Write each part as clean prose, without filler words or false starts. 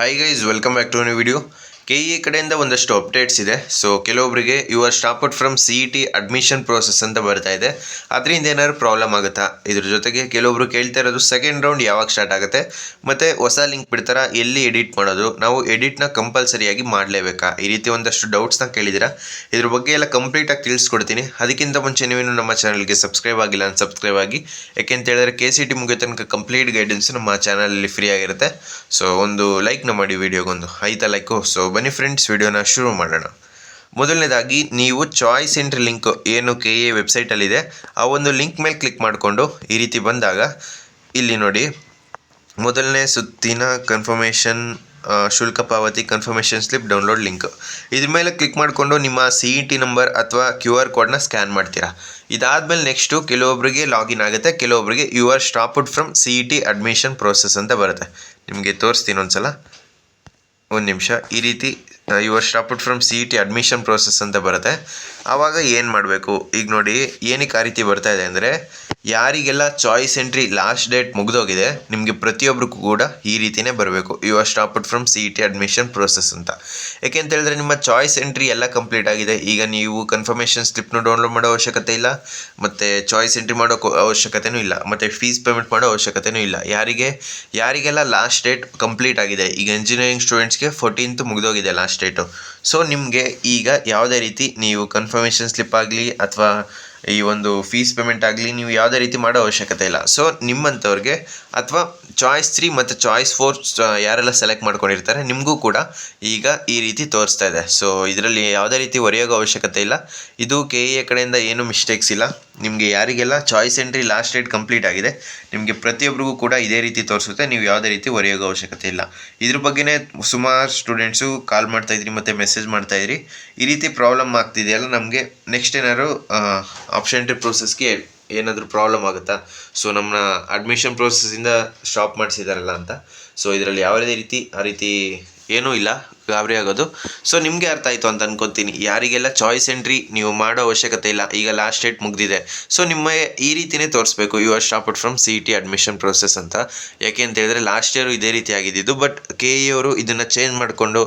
Hi guys, welcome back to new video. KE ಕಡೆಯಿಂದ ಒಂದಷ್ಟು updates ಇದೆ. ಸೊ ಕೆಲವೊಬ್ಬರಿಗೆ you're stopped from CET admission process ಅಂತ ಬರ್ತಾ ಇದೆ. ಅದರಿಂದ ಏನಾದ್ರು ಪ್ರಾಬ್ಲಮ್ ಆಗುತ್ತಾ? ಇದ್ರ ಜೊತೆಗೆ ಕೆಲವೊಬ್ರು ಕೇಳ್ತಾ ಇರೋದು ಸೆಕೆಂಡ್ ರೌಂಡ್ ಯಾವಾಗ ಸ್ಟಾರ್ಟ್ ಆಗುತ್ತೆ, ಮತ್ತು ಹೊಸ ಲಿಂಕ್ ಬಿಡ್ತಾರಾ, ಎಲ್ಲಿ ಎಡಿಟ್ ಮಾಡೋದು, ನಾವು ಎಡಿಟ್ನ ಕಂಪಲ್ಸರಿಯಾಗಿ ಮಾಡಲೇಬೇಕಾ, ಈ ರೀತಿ ಒಂದಷ್ಟು ಡೌಟ್ಸ್ನ ಕೇಳಿದ್ದೀರಾ. ಇದ್ರ ಬಗ್ಗೆ ಎಲ್ಲ ಕಂಪ್ಲೀಟಾಗಿ ತಿಳಿಸ್ಕೊಡ್ತೀನಿ. ಅದಕ್ಕಿಂತ ಮುಂಚೆ ನೀವೇನು ನಮ್ಮ ಚಾನಲ್ಗೆ ಸಬ್ಸ್ಕ್ರೈಬ್ ಆಗಿಲ್ಲ ಅಂತ ಸಬ್ಸ್ಕ್ರೈಬ್ ಆಗಿ, ಯಾಕೆಂತ ಹೇಳಿದ್ರೆ KCET ಮುಗಿಯೋ ತನಕ ಕಂಪ್ಲೀಟ್ ಗೈಡೆನ್ಸ್ ನಮ್ಮ ಚಾನಲಲ್ಲಿ ಫ್ರೀ ಆಗಿರುತ್ತೆ. ಸೊ ಒಂದು ಲೈಕ್ನ ಮಾಡಿ ವಿಡಿಯೋಗೊಂದು, ಆಯ್ತಾ ಲೈಕು? ಸೊ ಬನ್ನಿ ಫ್ರೆಂಡ್ಸ್, ವಿಡಿಯೋನ ಶುರು ಮಾಡೋಣ. ಮೊದಲನೇದಾಗಿ ನೀವು ಚಾಯ್ಸ್ ಎಂಟ್ರಿ ಲಿಂಕ್ ಏನು KE ವೆಬ್ಸೈಟಲ್ಲಿದೆ ಆ ಒಂದು ಲಿಂಕ್ ಮೇಲೆ ಕ್ಲಿಕ್ ಮಾಡಿಕೊಂಡು ಈ ರೀತಿ ಬಂದಾಗ ಇಲ್ಲಿ ನೋಡಿ, ಮೊದಲನೇ ಸುತ್ತಿನ ಕನ್ಫರ್ಮೇಷನ್ ಶುಲ್ಕ ಪಾವತಿ ಕನ್ಫರ್ಮೇಷನ್ ಸ್ಲಿಪ್ ಡೌನ್ಲೋಡ್ ಲಿಂಕ್, ಇದ್ರ ಮೇಲೆ ಕ್ಲಿಕ್ ಮಾಡಿಕೊಂಡು ನಿಮ್ಮ CET ನಂಬರ್ ಅಥವಾ QR ಕೋಡ್ನ ಸ್ಕ್ಯಾನ್ ಮಾಡ್ತೀರಾ. ಇದಾದಮೇಲೆ ನೆಕ್ಸ್ಟು ಕೆಲವೊಬ್ಬರಿಗೆ ಲಾಗಿನ್ ಆಗುತ್ತೆ, ಕೆಲವೊಬ್ಬರಿಗೆ you're stopped from CET admission process ಅಂತ ಬರುತ್ತೆ. ನಿಮಗೆ ತೋರಿಸ್ತೀನಿ ಒಂದ್ಸಲ, ಒಂದು ನಿಮಿಷ. ಈ ರೀತಿ your stopped from CET admission process ಅಂತ ಬರುತ್ತೆ. ಆವಾಗ ಏನು ಮಾಡಬೇಕು, ಈಗ ನೋಡಿ ಏನಕ್ಕೆ ಆ ರೀತಿ ಬರ್ತಾ ಇದೆ ಅಂದರೆ, ಯಾರಿಗೆಲ್ಲ ಚಾಯ್ಸ್ ಎಂಟ್ರಿ ಲಾಸ್ಟ್ ಡೇಟ್ ಮುಗಿದೋಗಿದೆ ನಿಮಗೆ ಪ್ರತಿಯೊಬ್ಬರಿಗೂ ಕೂಡ ಈ ರೀತಿಯೇ ಬರಬೇಕು, your stopped from CET admission process ಅಂತ. ಯಾಕೆ ಅಂತ ಹೇಳಿದ್ರೆ ನಿಮ್ಮ ಚಾಯ್ಸ್ ಎಂಟ್ರಿ ಎಲ್ಲ ಕಂಪ್ಲೀಟ್ ಆಗಿದೆ. ಈಗ ನೀವು ಕನ್ಫರ್ಮೇಷನ್ ಸ್ಲಿಪ್ನು ಡೌನ್ಲೋಡ್ ಮಾಡೋ ಅವಶ್ಯಕತೆ ಇಲ್ಲ, ಮತ್ತು ಚಾಯ್ಸ್ ಎಂಟ್ರಿ ಮಾಡೋ ಅವಶ್ಯಕತೆಯೂ ಇಲ್ಲ, ಮತ್ತು ಫೀಸ್ ಪೇಮೆಂಟ್ ಮಾಡೋ ಅವಶ್ಯಕತೆಯೂ ಇಲ್ಲ. ಯಾರಿಗೆಲ್ಲ ಲಾಸ್ಟ್ ಡೇಟ್ ಕಂಪ್ಲೀಟ್ ಆಗಿದೆ, ಈಗ ಇಂಜಿನಿಯರಿಂಗ್ ಸ್ಟೂಡೆಂಟ್ಸ್ಗೆ 14th ಮುಗಿದೋಗಿದೆ ಲಾಸ್ಟ್ ಡೇಟು. ಸೊ ನಿಮಗೆ ಈಗ ಯಾವುದೇ ರೀತಿ ನೀವು ಕನ್ಫರ್ಮೇಷನ್ ಸ್ಲಿಪ್ ಆಗಲಿ ಅಥವಾ ಈ ಒಂದು ಫೀಸ್ ಪೇಮೆಂಟ್ ಆಗಲಿ ನೀವು ಯಾವುದೇ ರೀತಿ ಮಾಡೋ ಅವಶ್ಯಕತೆ ಇಲ್ಲ. ಸೊ ನಿಮ್ಮಂಥವ್ರಿಗೆ ಅಥವಾ ಚಾಯ್ಸ್ 3 ಮತ್ತು ಚಾಯ್ಸ್ 4 ಯಾರೆಲ್ಲ ಸೆಲೆಕ್ಟ್ ಮಾಡ್ಕೊಂಡಿರ್ತಾರೆ ನಿಮಗೂ ಕೂಡ ಈಗ ಈ ರೀತಿ ತೋರಿಸ್ತಾ ಇದೆ. ಸೊ ಇದರಲ್ಲಿ ಯಾವುದೇ ರೀತಿ ಹೊರೆಯೋಗೋ ಅವಶ್ಯಕತೆ ಇಲ್ಲ. ಇದು KE ಕಡೆಯಿಂದ ಏನು ಮಿಸ್ಟೇಕ್ಸ್ ಇಲ್ಲ. ನಿಮಗೆ ಯಾರಿಗೆಲ್ಲ choice entry last date complete ಆಗಿದೆ ನಿಮಗೆ ಪ್ರತಿಯೊಬ್ಬರಿಗೂ ಕೂಡ ಇದೇ ರೀತಿ ತೋರಿಸುತ್ತೆ. ನೀವು ಯಾವುದೇ ರೀತಿ ಹೊರೆಯೋಗೋ ಅವಶ್ಯಕತೆ ಇಲ್ಲ. ಇದ್ರ ಬಗ್ಗೆನೇ ಸುಮಾರು ಸ್ಟೂಡೆಂಟ್ಸು ಕಾಲ್ ಮಾಡ್ತಾಯಿದ್ರಿ ಮತ್ತು ಮೆಸೇಜ್ ಮಾಡ್ತಾಯಿದ್ರಿ, ಈ ರೀತಿ ಪ್ರಾಬ್ಲಮ್ ಆಗ್ತಿದೆಯಲ್ಲ ನಮಗೆ, ನೆಕ್ಸ್ಟ್ ಏನಾದ್ರು ಆಪ್ಷನ್ ಎಂಟ್ರಿ ಪ್ರೋಸೆಸ್ಗೆ ಏನಾದರೂ ಪ್ರಾಬ್ಲಮ್ ಆಗುತ್ತಾ, ಸೊ ನಮ್ಮ ಅಡ್ಮಿಷನ್ ಪ್ರೋಸೆಸ್ಸಿಂದ ಸ್ಟಾಪ್ ಮಾಡಿಸಿದಾರಲ್ಲ ಅಂತ. ಸೊ ಇದರಲ್ಲಿ ಯಾವುದೇ ರೀತಿ ಆ ರೀತಿ ಏನೂ ಇಲ್ಲ, ಗಾಬರಿ ಆಗೋದು. ಸೊ ನಿಮಗೆ ಅರ್ಥ ಆಯಿತು ಅಂತ ಅನ್ಕೊತೀನಿ. ಯಾರಿಗೆಲ್ಲ ಚಾಯ್ಸ್ ಎಂಟ್ರಿ ನೀವು ಮಾಡೋ ಅವಶ್ಯಕತೆ ಇಲ್ಲ, ಈಗ ಲಾಸ್ಟ್ ಡೇಟ್ ಮುಗಿದಿದೆ, ಸೊ ನಿಮ್ಮ ಈ ರೀತಿಯೇ ತೋರಿಸ್ಬೇಕು, your stopped from CET admission process ಅಂತ. ಯಾಕೆ ಅಂತ ಹೇಳಿದ್ರೆ ಲಾಸ್ಟ್ ಇಯರು ಇದೇ ರೀತಿ ಆಗಿದ್ದು, ಬಟ್ KE ಅವರು ಇದನ್ನು ಚೇಂಜ್ ಮಾಡಿಕೊಂಡು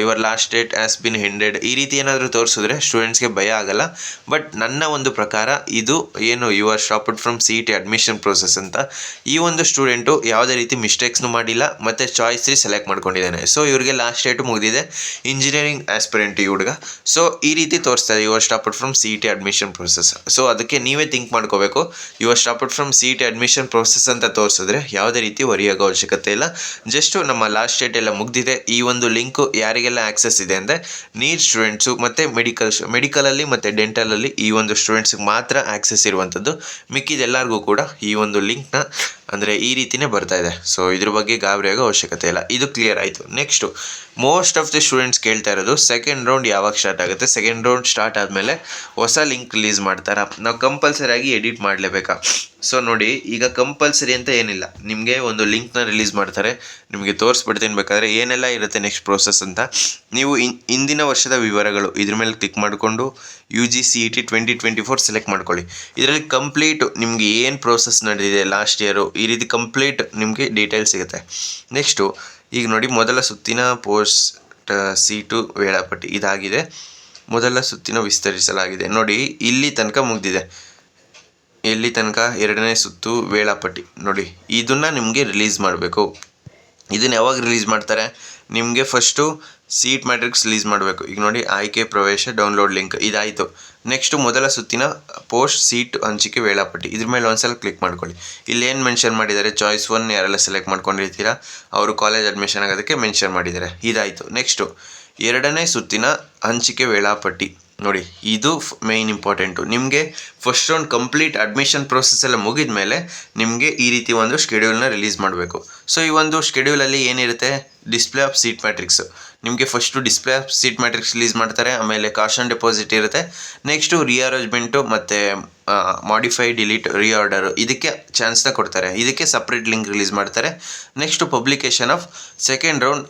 your last date has been ended ಈ ರೀತಿ ಏನಾದರೂ ತೋರಿಸಿದ್ರೆ ಸ್ಟೂಡೆಂಟ್ಸ್ಗೆ ಭಯ ಆಗಲ್ಲ. ಬಟ್ ನನ್ನ ಒಂದು ಪ್ರಕಾರ ಇದು ಏನು your stopped from CET admission process ಅಂತ, ಈ ಒಂದು ಸ್ಟೂಡೆಂಟು ಯಾವುದೇ ರೀತಿ ಮಿಸ್ಟೇಕ್ಸ್ನು ಮಾಡಿಲ್ಲ ಮತ್ತು ಚಾಯ್ಸ್ 3 ಸೆಲೆಕ್ಟ್ ಮಾಡ್ಕೊಂಡಿದ್ದಾನೆ. ಸೊ ಇವರಿಗೆ ಲಾಸ್ಟ್ ಡೇಟು ಮುಗಿದಿದೆ, ಇಂಜಿನಿಯರಿಂಗ್ ಆಸ್ಪಿರೆಂಟ್ ಈ ಹುಡುಗ. ಸೊ ಈ ರೀತಿ ತೋರಿಸ್ತಾ ಇದೆ your stopped from CET admission process. So ಅದಕ್ಕೆ ನೀವೇ ಥಿಂಕ್ ಮಾಡ್ಕೋಬೇಕು, your stopped from CET admission process ಅಂತ ತೋರಿಸಿದ್ರೆ ಯಾವುದೇ ರೀತಿ ಹೊರೆಯೋಗೋ ಅವಶ್ಯಕತೆ ಇಲ್ಲ. ಜಸ್ಟು ನಮ್ಮ ಲಾಸ್ಟ್ ಡೇಟ್ ಎಲ್ಲ ಮುಗಿದಿದೆ. ಈ ಒಂದು ಲಿಂಕು ಯಾರಿಗೆಲ್ಲ ಆಕ್ಸೆಸ್ ಇದೆ ಅಂದರೆ ನೀಟ್ ಸ್ಟೂಡೆಂಟ್ಸು ಮತ್ತು ಮೆಡಿಕಲಲ್ಲಿ ಮತ್ತು ಡೆಂಟಲಲ್ಲಿ ಈ ಒಂದು ಸ್ಟೂಡೆಂಟ್ಸ್ಗೆ ಮಾತ್ರ ಆಕ್ಸೆಸ್ ಇರುವಂಥದ್ದು. ಮಿಕ್ಕಿದೆಲ್ಲರಿಗೂ ಕೂಡ ಈ ಒಂದು ಲಿಂಕ್ನ ಅಂದರೆ ಈ ರೀತಿಯೇ ಬರ್ತಾ ಇದೆ. ಸೊ ಇದ್ರ ಬಗ್ಗೆ ಗಾಬರಿ ಆಗೋ ಅವಶ್ಯಕತೆ ಇಲ್ಲ. ಇದು ಕ್ಲಿಯರ್ ಆಯಿತು. Next most of the students ಕೇಳ್ತಾ ಇರೋದು ಸೆಕೆಂಡ್ ರೌಂಡ್ ಯಾವಾಗ ಸ್ಟಾರ್ಟ್ ಆಗುತ್ತೆ, ಸೆಕೆಂಡ್ ರೌಂಡ್ ಸ್ಟಾರ್ಟ್ ಆದಮೇಲೆ ಹೊಸ ಲಿಂಕ್ ರಿಲೀಸ್ ಮಾಡ್ತಾರಾ, ನಾವು ಕಂಪಲ್ಸರಿಯಾಗಿ ಎಡಿಟ್ ಮಾಡಲೇಬೇಕಾ? ಸೊ ನೋಡಿ, ಈಗ ಕಂಪಲ್ಸರಿ ಅಂತ ಏನಿಲ್ಲ, ನಿಮಗೆ ಒಂದು ಲಿಂಕ್ನ ರಿಲೀಸ್ ಮಾಡ್ತಾರೆ, ನಿಮಗೆ ತೋರಿಸ್ಬಿಡ್ತೀನಿ ಬೇಕಾದರೆ ಏನೆಲ್ಲ ಇರುತ್ತೆ ನೆಕ್ಸ್ಟ್ ಪ್ರೋಸೆಸ್ ಅಂತ. ನೀವು ಇಂದಿನ ವರ್ಷದ ವಿವರಗಳು ಇದ್ರ ಮೇಲೆ ಕ್ಲಿಕ್ ಮಾಡಿಕೊಂಡು UG CET 2024 ಸೆಲೆಕ್ಟ್ ಮಾಡ್ಕೊಳ್ಳಿ. ಇದರಲ್ಲಿ ಕಂಪ್ಲೀಟ್ ನಿಮಗೆ ಏನು ಪ್ರೋಸೆಸ್ ನಡೆದಿದೆ ಲಾಸ್ಟ್ ಇಯರು ಈ ರೀತಿ ಕಂಪ್ಲೀಟ್ ನಿಮಗೆ ಡೀಟೇಲ್ಸ್ ಸಿಗುತ್ತೆ. ನೆಕ್ಸ್ಟು ಈಗ ನೋಡಿ, ಮೊದಲ ಸುತ್ತಿನ ಪೋಸ್ಟ್ ಸೀಟು ವೇಳಾಪಟ್ಟಿ ಇದಾಗಿದೆ, ಮೊದಲ ಸುತ್ತಿನ ವಿಸ್ತರಿಸಲಾಗಿದೆ. ನೋಡಿ ಇಲ್ಲಿ ತನಕ ಮುಗಿದಿದೆ, ಎಲ್ಲಿ ತನಕ ಎರಡನೇ ಸುತ್ತು ವೇಳಾಪಟ್ಟಿ ನೋಡಿ, ಇದನ್ನು ನಿಮಗೆ ರಿಲೀಸ್ ಮಾಡಬೇಕು. ಇದನ್ನು ಯಾವಾಗ ರಿಲೀಸ್ ಮಾಡ್ತಾರೆ, ನಿಮಗೆ ಫಸ್ಟು ಸೀಟ್ ಮ್ಯಾಟ್ರಿಕ್ಸ್ ರಿಲೀಸ್ ಮಾಡಬೇಕು. ಈಗ ನೋಡಿ, ಆಯ್ಕೆ ಪ್ರವೇಶ ಡೌನ್ಲೋಡ್ ಲಿಂಕ್ ಇದಾಯಿತು. ನೆಕ್ಸ್ಟು ಮೊದಲ ಸುತ್ತಿನ ಪೋಸ್ಟ್ ಸೀಟ್ ಹಂಚಿಕೆ ವೇಳಾಪಟ್ಟಿ, ಇದ್ರ ಮೇಲೆ ಒಂದ್ಸಲ ಕ್ಲಿಕ್ ಮಾಡ್ಕೊಳ್ಳಿ. ಇಲ್ಲಿ ಏನು ಮೆನ್ಷನ್ ಮಾಡಿದ್ದಾರೆ, ಚಾಯ್ಸ್ 1 ಯಾರೆಲ್ಲ ಸೆಲೆಕ್ಟ್ ಮಾಡ್ಕೊಂಡಿರ್ತೀರಾ ಅವರು ಕಾಲೇಜ್ ಅಡ್ಮಿಷನ್ ಆಗೋದಕ್ಕೆ ಮೆನ್ಷನ್ ಮಾಡಿದ್ದಾರೆ, ಇದಾಯಿತು. ನೆಕ್ಸ್ಟು ಎರಡನೇ ಸುತ್ತಿನ ಹಂಚಿಕೆ ವೇಳಾಪಟ್ಟಿ ನೋಡಿ, ಇದು ಮೇಯ್ನ್ ಇಂಪಾರ್ಟೆಂಟು. ನಿಮಗೆ first round complete admission process ಎಲ್ಲ ಮುಗಿದ ಮೇಲೆ ನಿಮಗೆ ಈ ರೀತಿ ಒಂದು ಶೆಡ್ಯೂಲ್ನ ರಿಲೀಸ್ ಮಾಡಬೇಕು. ಸೊ ಈ ಒಂದು ಶೆಡ್ಯೂಲಲ್ಲಿ ಏನಿರುತ್ತೆ, ಡಿಸ್ಪ್ಲೇ ಆಫ್ ಸೀಟ್ ಮ್ಯಾಟ್ರಿಕ್ಸು ನಿಮಗೆ first display of seat matrix release ಮಾಡ್ತಾರೆ, ಆಮೇಲೆ ಕಾಸ್ಟ್ ಆನ್ ಡೆಪಾಸಿಟ್ ಇರುತ್ತೆ, ನೆಕ್ಸ್ಟು ರಿಅರೇಂಜ್ಮೆಂಟು ಮತ್ತು ಮಾಡಿಫೈ ಡಿಲೀಟ್ ರಿಆರ್ಡರು ಇದಕ್ಕೆ ಚಾನ್ಸ್ನ ಕೊಡ್ತಾರೆ, ಇದಕ್ಕೆ ಸಪ್ರೇಟ್ ಲಿಂಕ್ ರಿಲೀಸ್ ಮಾಡ್ತಾರೆ. Next publication of second round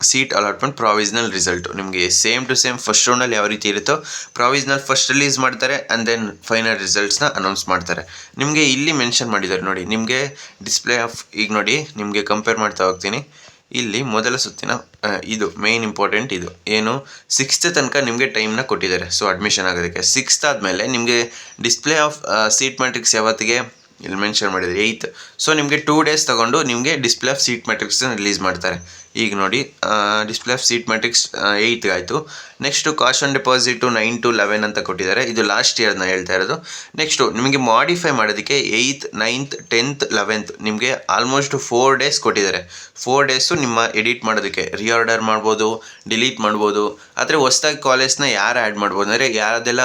seat allotment provisional result ನಿಮಗೆ ಸೇಮ್ ಟು ಸೇಮ್ ಫಸ್ಟ್ ರೌಂಡಲ್ಲಿ ಯಾವ ರೀತಿ ಇರುತ್ತೋ ಪ್ರಾವಿಸ್ನಲ್ ಫಸ್ಟ್ ರಿಲೀಸ್ ಮಾಡ್ತಾರೆ ಆ್ಯಂಡ್ ದೆನ್ ಫೈನಲ್ ರಿಸಲ್ಟ್ಸ್ನ ಅನೌನ್ಸ್ ಮಾಡ್ತಾರೆ. ನಿಮಗೆ ಇಲ್ಲಿ ಮೆನ್ಷನ್ ಮಾಡಿದ್ದಾರೆ ನೋಡಿ, ನಿಮಗೆ ಡಿಸ್ಪ್ಲೇ ಆಫ್ ಈಗ ನೋಡಿ ನಿಮಗೆ ಕಂಪೇರ್ ಮಾಡ್ತಾ ಹೋಗ್ತೀನಿ. ಇಲ್ಲಿ ಮೊದಲ ಸುತ್ತಿನ ಇದು ಮೇನ್ ಇಂಪಾರ್ಟೆಂಟ್. ಇದು ಏನು 6th ತನಕ ನಿಮಗೆ ಟೈಮ್ನ ಕೊಟ್ಟಿದ್ದಾರೆ. ಸೊ ಅಡ್ಮಿಷನ್ ಆಗೋದಕ್ಕೆ 6th ಆದಮೇಲೆ ನಿಮಗೆ ಡಿಸ್ಪ್ಲೇ ಆಫ್ ಸೀಟ್ ಮ್ಯಾಟ್ರಿಕ್ಸ್ ಯಾವತ್ತಿಗೆ ಇಲ್ಲಿ ಮೆನ್ಷನ್ ಮಾಡಿದರೆ 8th. ಸೊ ನಿಮಗೆ 2 days ತಗೊಂಡು ನಿಮಗೆ ಡಿಸ್ಪ್ಲೇ ಆಫ್ ಸೀಟ್ ಮ್ಯಾಟ್ರಿಕ್ಸ್ನ ರಿಲೀಸ್ ಮಾಡ್ತಾರೆ. ಈಗ ನೋಡಿ display of seat matrix 8th ಆಯಿತು. Next cost on deposit 9 to 11 ಅಂತ ಕೊಟ್ಟಿದ್ದಾರೆ. ಇದು ಲಾಸ್ಟ್ ಇಯರ್ನ ಹೇಳ್ತಾ ಇರೋದು. ನೆಕ್ಸ್ಟು ನಿಮಗೆ ಮಾಡಿಫೈ ಮಾಡೋದಕ್ಕೆ 8th 9th 10th 11th ನಿಮಗೆ ಆಲ್ಮೋಸ್ಟ್ 4 days ಕೊಟ್ಟಿದ್ದಾರೆ. 4 days ನಿಮ್ಮ ಎಡಿಟ್ ಮಾಡೋದಕ್ಕೆ ರಿಆರ್ಡರ್ ಮಾಡ್ಬೋದು, ಡಿಲೀಟ್ ಮಾಡ್ಬೋದು. ಆದರೆ ಹೊಸ್ದಾಗಿ ಕಾಲೇಜ್ನ ಯಾರು ಆ್ಯಡ್ ಮಾಡ್ಬೋದು ಅಂದರೆ ಯಾರದೆಲ್ಲ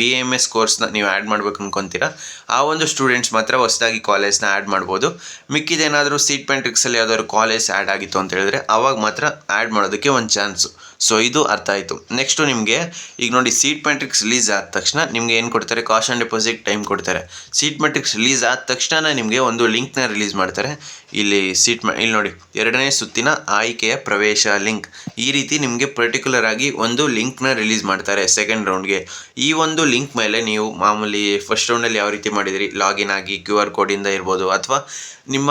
BAMS ಕೋರ್ಸ್ನ ನೀವು ಆ್ಯಡ್ ಮಾಡ್ಬೇಕು ಅನ್ಕೊತೀರಾ ಆ ಒಂದು ಸ್ಟೂಡೆಂಟ್ಸ್ ಮಾತ್ರ ಹೊಸ್ದಾಗಿ ಕಾಲೇಜ್ನ ಆ್ಯಡ್ ಮಾಡ್ಬೋದು. ಮಿಕ್ಕಿದೇನಾದರೂ ಸೀಟ್ ಮ್ಯಾಟ್ರಿಕ್ಸಲ್ಲಿ ಯಾವ್ದಾದ್ರು ಕಾಲೇಜ್ ಆ್ಯಡ್ ಆಗಿತ್ತು ಅಂತ ಹೇಳಿದ್ರೆ ಆವಾಗ ಮಾತ್ರ ಆ್ಯಡ್ ಮಾಡೋದಕ್ಕೆ ಒಂದು ಚಾನ್ಸು. ಸೊ ಇದು ಅರ್ಥ ಆಯಿತು. ನೆಕ್ಸ್ಟು ನಿಮಗೆ ಈಗ ನೋಡಿ ಸೀಟ್ ಮ್ಯಾಟ್ರಿಕ್ಸ್ ರಿಲೀಸ್ ಆದ ತಕ್ಷಣ ನಿಮಗೆ ಏನು ಕೊಡ್ತಾರೆ, ಕಾಸ್ಟ್ ಆನ್ ಡೆಪಾಸಿಟ್ ಟೈಮ್ ಕೊಡ್ತಾರೆ. ಸೀಟ್ ಮ್ಯಾಟ್ರಿಕ್ಸ್ ರಿಲೀಸ್ ಆದ ತಕ್ಷಣ ನಿಮಗೆ ಒಂದು ಲಿಂಕ್ನ ರಿಲೀಸ್ ಮಾಡ್ತಾರೆ. ಇಲ್ಲಿ ಇಲ್ಲಿ ನೋಡಿ 2ನೇ ಸುತ್ತಿನ ಆಯ್ಕೆಯ ಪ್ರವೇಶ ಲಿಂಕ್, ಈ ರೀತಿ ನಿಮಗೆ ಪರ್ಟಿಕ್ಯುಲರ್ ಆಗಿ ಒಂದು ಲಿಂಕ್ನ ರಿಲೀಸ್ ಮಾಡ್ತಾರೆ ಸೆಕೆಂಡ್ ರೌಂಡ್ಗೆ. ಈ ಒಂದು ಲಿಂಕ್ ಮೇಲೆ ನೀವು ಮಾಮೂಲಿ ಫಸ್ಟ್ ರೌಂಡಲ್ಲಿ ಯಾವ ರೀತಿ ಮಾಡಿದಿರಿ ಲಾಗಿನ್ ಆಗಿ QR ಕೋಡಿಂದ ಇರ್ಬೋದು ಅಥವಾ ನಿಮ್ಮ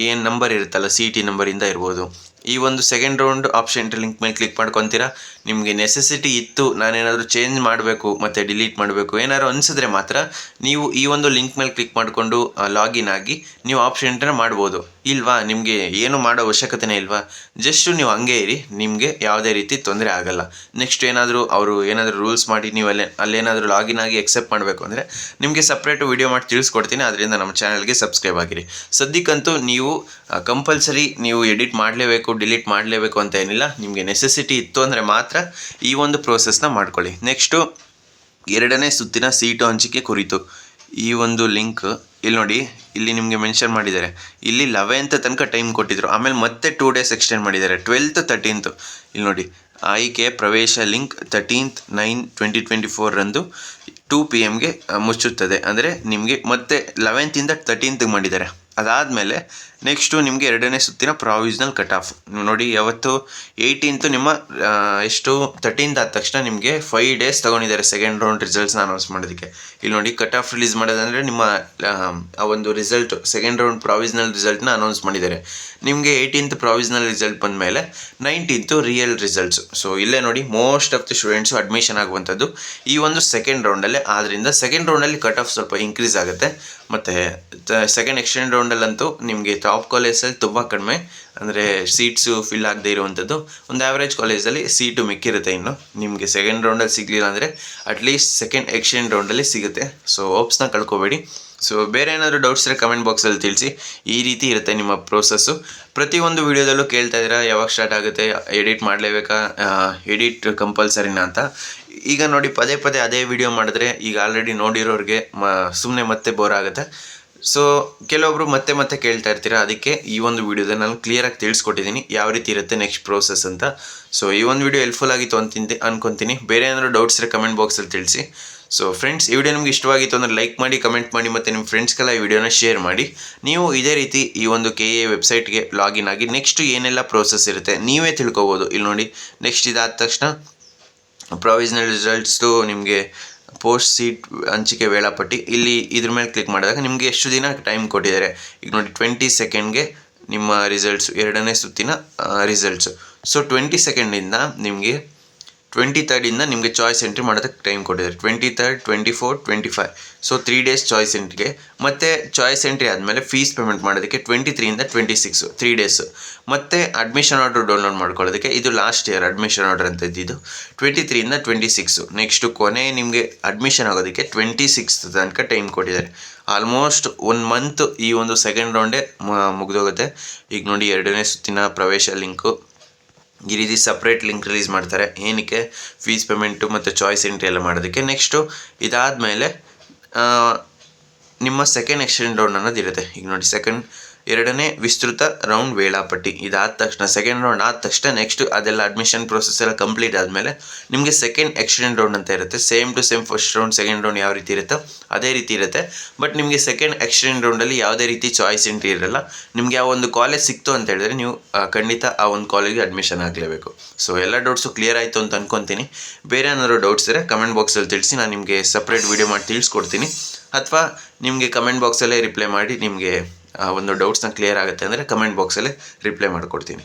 ಏನು ನಂಬರ್ ಇರುತ್ತಲ್ಲ CT ನಂಬರಿಂದ ಇರ್ಬೋದು. ಈ ಒಂದು ಸೆಕೆಂಡ್ ರೌಂಡ್ ಆಪ್ಷನ್ ಲಿಂಕ್ ಮೇಲೆ ಕ್ಲಿಕ್ ಮಾಡ್ಕೊತೀರಾ. ನಿಮಗೆ ನೆಸೆಸಿಟಿ ಇತ್ತು ನಾನೇನಾದರೂ ಚೇಂಜ್ ಮಾಡಬೇಕು ಮತ್ತು ಡಿಲೀಟ್ ಮಾಡಬೇಕು ಏನಾದ್ರು ಅನಿಸಿದ್ರೆ ಮಾತ್ರ ನೀವು ಈ ಒಂದು ಲಿಂಕ್ ಮೇಲೆ ಕ್ಲಿಕ್ ಮಾಡಿಕೊಂಡು ಲಾಗಿನ್ ಆಗಿ ನೀವು ಆಪ್ಷನ್ ಎಂಟ್ರನ್ನ ಮಾಡ್ಬೋದು. ಇಲ್ವಾ ನಿಮಗೆ ಏನು ಮಾಡೋ ಅವಶ್ಯಕತೆನೇ ಇಲ್ವಾ, ಜಸ್ಟು ನೀವು ಹಂಗೆ ಇರಿ, ನಿಮಗೆ ಯಾವುದೇ ರೀತಿ ತೊಂದರೆ ಆಗಲ್ಲ. ನೆಕ್ಸ್ಟ್ ಅವರು ಏನಾದರೂ ರೂಲ್ಸ್ ಮಾಡಿ ನೀವು ಅಲ್ಲೇನಾದರೂ ಲಾಗಿನ್ ಆಗಿ ಎಕ್ಸೆಪ್ಟ್ ಮಾಡಬೇಕು ಅಂದರೆ ನಿಮಗೆ ಸಪ್ರೇಟು ವಿಡಿಯೋ ಮಾಡಿ ತಿಳಿಸ್ಕೊಡ್ತೀನಿ. ಅದರಿಂದ ನಮ್ಮ ಚಾನಲ್ಗೆ ಸಬ್ಸ್ಕ್ರೈಬ್ ಆಗಿರಿ. ಸದ್ಯಕ್ಕಂತೂ ನೀವು ಕಂಪಲ್ಸರಿ ನೀವು ಎಡಿಟ್ ಮಾಡಲೇಬೇಕು, ಡಿಲೀಟ್ ಮಾಡಲೇಬೇಕು ಅಂತ ಏನಿಲ್ಲ. ನಿಮಗೆ ನೆಸೆಸಿಟಿ ಇತ್ತು ಅಂದರೆ ಮಾತ್ರ ಈ ಒಂದು ಪ್ರೋಸೆಸ್ನ ಮಾಡ್ಕೊಳ್ಳಿ. ನೆಕ್ಸ್ಟು 2ನೇ ಸುತ್ತಿನ ಸೀಟು ಹಂಚಿಕೆ ಕುರಿತು ಈ ಒಂದು ಲಿಂಕ್ ಇಲ್ಲಿ ನೋಡಿ, ಇಲ್ಲಿ ನಿಮಗೆ ಮೆನ್ಷನ್ ಮಾಡಿದ್ದಾರೆ. ಇಲ್ಲಿ 11th ತನಕ ಟೈಮ್ ಕೊಟ್ಟಿದ್ರು, ಆಮೇಲೆ ಮತ್ತೆ 2 days ಎಕ್ಸ್ಟೆಂಡ್ ಮಾಡಿದ್ದಾರೆ 12th 13th. ಇಲ್ಲಿ ನೋಡಿ ಆಯ್ಕೆ ಪ್ರವೇಶ ಲಿಂಕ್ 13th 9/2024 ರಂದು 2 PM ಮುಚ್ಚುತ್ತದೆ. ಅಂದರೆ ನಿಮಗೆ ಮತ್ತೆ 11th ಇಂದ 13th ಮಾಡಿದ್ದಾರೆ. ಅದಾದಮೇಲೆ ನೆಕ್ಸ್ಟು ನಿಮಗೆ 2ನೇ ಸುತ್ತಿನ ಪ್ರಾವಿಷನಲ್ ಕಟ್ ಆಫ್ ನೋಡಿ, ಯಾವತ್ತು 18th ನಿಮ್ಮ 13th ಆದ ತಕ್ಷಣ ನಿಮಗೆ 5 days ತೊಗೊಂಡಿದ್ದಾರೆ ಸೆಕೆಂಡ್ ರೌಂಡ್ ರಿಸಲ್ಟ್ಸ್ನ ಅನೌನ್ಸ್ ಮಾಡೋದಕ್ಕೆ. ಇಲ್ಲಿ ನೋಡಿ ಕಟ್ ಆಫ್ ರಿಲೀಸ್ ಮಾಡೋದಂದರೆ ನಿಮ್ಮ ಆ ಒಂದು ರಿಸಲ್ಟ್ ಸೆಕೆಂಡ್ ರೌಂಡ್ ಪ್ರಾವಿಷನಲ್ ರಿಸಲ್ಟ್ನ ಅನೌನ್ಸ್ ಮಾಡಿದ್ದಾರೆ. ನಿಮಗೆ 18th ಪ್ರಾವಿಷನಲ್ ರಿಸಲ್ಟ್ ಬಂದ ಮೇಲೆ 19th ರಿಯಲ್ ರಿಸಲ್ಟ್ಸ್. ಸೊ ಇಲ್ಲೇ ನೋಡಿ most of the students admission ಆಗುವಂಥದ್ದು ಈ ಒಂದು ಸೆಕೆಂಡ್ ರೌಂಡಲ್ಲೇ. ಆದ್ದರಿಂದ ಸೆಕೆಂಡ್ ರೌಂಡಲ್ಲಿ ಕಟ್ ಆಫ್ ಸ್ವಲ್ಪ ಇನ್ಕ್ರೀಸ್ ಆಗುತ್ತೆ. ಮತ್ತು ಸೆಕೆಂಡ್ ಎಕ್ಸ್ಟೆಂಡ್ ರೌಂಡಲ್ಲಂತೂ ನಿಮಗೆ ಟಾಪ್ ಕಾಲೇಜಲ್ಲಿ ತುಂಬ ಕಡಿಮೆ, ಅಂದರೆ ಸೀಟ್ಸು ಫಿಲ್ ಆಗದೆ ಇರುವಂಥದ್ದು. ಒಂದು ಆ್ಯಾವ್ರೇಜ್ ಕಾಲೇಜಲ್ಲಿ ಸೀಟು ಮಿಕ್ಕಿರುತ್ತೆ. ಇನ್ನು ನಿಮಗೆ ಸೆಕೆಂಡ್ ರೌಂಡಲ್ಲಿ ಸಿಗಲಿಲ್ಲ ಅಂದರೆ ಅಟ್ಲೀಸ್ಟ್ ಸೆಕೆಂಡ್ ಎಕ್ಸ್ಟೆಂಡ್ ರೌಂಡಲ್ಲಿ ಸಿಗುತ್ತೆ. ಸೊ ಹೋಪ್ಸ್ನ ಕಳ್ಕೊಬೇಡಿ. ಸೊ ಬೇರೆ ಏನಾದರೂ ಡೌಟ್ಸ್ ಇದ್ದರೆ ಕಮೆಂಟ್ ಬಾಕ್ಸಲ್ಲಿ ತಿಳಿಸಿ. ಈ ರೀತಿ ಇರುತ್ತೆ ನಿಮ್ಮ ಪ್ರೋಸೆಸ್ಸು. ಪ್ರತಿಯೊಂದು ವೀಡಿಯೋದಲ್ಲೂ ಕೇಳ್ತಾ ಇದ್ದೀರಾ ಯಾವಾಗ ಸ್ಟಾರ್ಟ್ ಆಗುತ್ತೆ, ಎಡಿಟ್ ಮಾಡಲೇಬೇಕಾ, ಎಡಿಟ್ ಕಂಪಲ್ಸರಿನಾ ಅಂತ. ಈಗ ನೋಡಿ ಪದೇ ಪದೇ ಅದೇ ವಿಡಿಯೋ ಮಾಡಿದ್ರೆ ಈಗ ಆಲ್ರೆಡಿ ನೋಡಿರೋರಿಗೆ ಸುಮ್ಮನೆ ಮತ್ತೆ ಬೋರ್ ಆಗುತ್ತೆ. ಸೊ ಕೆಲವೊಬ್ಬರು ಮತ್ತೆ ಮತ್ತೆ ಕೇಳ್ತಾ ಇರ್ತೀರಾ, ಅದಕ್ಕೆ ಈ ಒಂದು ವಿಡಿಯೋದಲ್ಲಿ ನಾನು ಕ್ಲಿಯರಾಗಿ ತಿಳಿಸ್ಕೊಟ್ಟಿದ್ದೀನಿ ಯಾವ ರೀತಿ ಇರುತ್ತೆ ನೆಕ್ಸ್ಟ್ ಪ್ರೋಸೆಸ್ ಅಂತ. ಸೊ ಈ ಒಂದು ವಿಡಿಯೋ ಹೆಲ್ಪ್ಫುಲ್ ಆಗಿತ್ತು ಅನ್ಕೊತೀನಿ. ಬೇರೆ ಏನಾದರೂ ಡೌಟ್ಸ್ ಇದ್ದರೆ ಕಮೆಂಟ್ ಬಾಕ್ಸಲ್ಲಿ ತಿಳಿಸಿ. ಸೊ ಫ್ರೆಂಡ್ಸ್, ಈ ವಿಡಿಯೋ ನಿಮ್ಗೆ ಇಷ್ಟವಾಗಿತ್ತು ಅಂದರೆ ಲೈಕ್ ಮಾಡಿ, ಕಮೆಂಟ್ ಮಾಡಿ ಮತ್ತು ನಿಮ್ಮ ಫ್ರೆಂಡ್ಸ್ಗೆಲ್ಲ ಈ ವಿಡಿಯೋನ ಶೇರ್ ಮಾಡಿ. ನೀವು ಇದೇ ರೀತಿ ಈ ಒಂದು KA ವೆಬ್ಸೈಟ್ಗೆ ಲಾಗಿನ್ ಆಗಿ ನೆಕ್ಸ್ಟ್ ಏನೆಲ್ಲ ಪ್ರೋಸೆಸ್ ಇರುತ್ತೆ ನೀವೇ ತಿಳ್ಕೊಬೋದು. ಇಲ್ಲಿ ನೋಡಿ ನೆಕ್ಸ್ಟ್ ಇದಾದ ತಕ್ಷಣ ಪ್ರಾವಿಷನಲ್ ರಿಸಲ್ಟ್ಸ್ದು ನಿಮಗೆ ಪೋಸ್ಟ್ ಸೀಟ್ ಹಂಚಿಕೆ ವೇಳಾಪಟ್ಟಿ, ಇಲ್ಲಿ ಇದ್ರ ಮೇಲೆ ಕ್ಲಿಕ್ ಮಾಡಿದಾಗ ನಿಮಗೆ ಎಷ್ಟು ದಿನ ಟೈಮ್ ಕೊಟ್ಟಿದ್ದಾರೆ. ಈಗ ನೋಡಿ 22nd ನಿಮ್ಮ ರಿಸಲ್ಟ್ಸು 2ನೇ ಸುತ್ತಿನ ರಿಸಲ್ಟ್ಸು. ಸೊ 22nd ನಿಮಗೆ 23rd ನಿಮಗೆ ಚಾಯ್ಸ್ ಎಂಟ್ರಿ ಮಾಡೋದಕ್ಕೆ ಟೈಮ್ ಕೊಟ್ಟಿದ್ದಾರೆ. 23rd 24 25. ಸೊ 3 days ಚಾಯ್ಸ್ ಎಂಟ್ರಿಗೆ. ಮತ್ತು ಚಾಯ್ಸ್ ಎಂಟ್ರಿ ಆದಮೇಲೆ ಫೀಸ್ ಪೇಮೆಂಟ್ ಮಾಡೋದಕ್ಕೆ 23 26 3 days. ಮತ್ತು ಅಡ್ಮಿಷನ್ ಆರ್ಡರ್ ಡೌನ್ಲೋಡ್ ಮಾಡ್ಕೊಳ್ಳೋದಕ್ಕೆ ಇದು ಲಾಸ್ಟ್ ಇಯರ್ ಅಡ್ಮಿಷನ್ ಆರ್ಡರ್ ಅಂತ ಇದ್ದಿದ್ದು 23 26. ನೆಕ್ಸ್ಟು ಕೊನೆ ನಿಮಗೆ ಅಡ್ಮಿಷನ್ ಆಗೋದಕ್ಕೆ 26th ತನಕ ಟೈಮ್ ಕೊಟ್ಟಿದ್ದಾರೆ. ಆಲ್ಮೋಸ್ಟ್ 1 month ಈ ಒಂದು ಸೆಕೆಂಡ್ ರೌಂಡೇ ಮುಗಿದೋಗುತ್ತೆ. ಈಗ ನೋಡಿ 2ನೇ ಸುತ್ತಿನ ಪ್ರವೇಶ ಲಿಂಕು ಈ ರೀತಿ ಸಪ್ರೇಟ್ ಲಿಂಕ್ ರಿಲೀಸ್ ಮಾಡ್ತಾರೆ. ಏನಕ್ಕೆ, ಫೀಸ್ ಪೇಮೆಂಟು ಮತ್ತು ಚಾಯ್ಸ್ ಎಂಟ್ರಿ ಎಲ್ಲ ಮಾಡೋದಕ್ಕೆ. ನೆಕ್ಸ್ಟು ಇದಾದಮೇಲೆ ನಿಮ್ಮ ಸೆಕೆಂಡ್ ಎಕ್ಸ್ಟೆಂಡ್ ರೌಂಡ್ ಅನ್ನೋದು ಇರುತ್ತೆ. ಈಗ ನೋಡಿ 2ನೇ ವಿಸ್ತೃತ ರೌಂಡ್ ವೇಳಾಪಟ್ಟಿ ಇದಾದ ತಕ್ಷಣ ಸೆಕೆಂಡ್ ರೌಂಡ್ ಆದ ತಕ್ಷಣ ನೆಕ್ಸ್ಟ್ ಅದೆಲ್ಲ ಅಡ್ಮಿಷನ್ ಪ್ರೊಸೆಸ್ ಎಲ್ಲ ಕಂಪ್ಲೀಟ್ ಆದಮೇಲೆ ನಿಮಗೆ ಸೆಕೆಂಡ್ ಎಕ್ಸ್ಟೆಂಡ್ ರೌಂಡ್ ಅಂತ ಇರುತ್ತೆ. Same to same first round second round ಯಾವ ರೀತಿ ಇರುತ್ತೋ ಅದೇ ರೀತಿ ಇರುತ್ತೆ. ಬಟ್ ನಿಮಗೆ ಸೆಕೆಂಡ್ ಎಕ್ಸ್ಟೆಂಡ್ ರೌಂಡಲ್ಲಿ ಯಾವುದೇ ರೀತಿ ಚಾಯ್ಸ್ ಎಂಟ್ರಿ ಇರಲ್ಲ. ನಿಮಗೆ ಆ ಒಂದು ಕಾಲೇಜ್ ಸಿಕ್ತು ಅಂತ ಹೇಳಿದ್ರೆ ನೀವು ಖಂಡಿತ ಆ ಒಂದು ಕಾಲೇಜಿಗೆ ಅಡ್ಮಿಷನ್ ಆಗಲೇಬೇಕು. ಸೊ ಎಲ್ಲ ಡೌಟ್ಸು ಕ್ಲಿಯರ್ ಆಯಿತು ಅಂತ ಅಂದ್ಕೊತೀನಿ. ಬೇರೆ ಏನಾದರೂ ಡೌಟ್ಸ್ ಇದ್ದರೆ ಕಮೆಂಟ್ ಬಾಕ್ಸಲ್ಲಿ ತಿಳಿಸಿ, ನಾನು ನಿಮಗೆ ಸಪ್ರೇಟ್ ವೀಡಿಯೋ ಮಾಡಿ ತಿಳಿಸ್ಕೊಡ್ತೀನಿ. ಅಥವಾ ನಿಮಗೆ ಕಮೆಂಟ್ ಬಾಕ್ಸಲ್ಲೇ ರಿಪ್ಲೈ ಮಾಡಿ ನಿಮಗೆ ಒಂದು ಡೌಟ್ಸ್ನ ಕ್ಲಿಯರ್ ಆಗುತ್ತೆ ಅಂದರೆ ಕಮೆಂಟ್ ಬಾಕ್ಸಲ್ಲೇ ರಿಪ್ಲೈ ಮಾಡಿಕೊಡ್ತೀನಿ.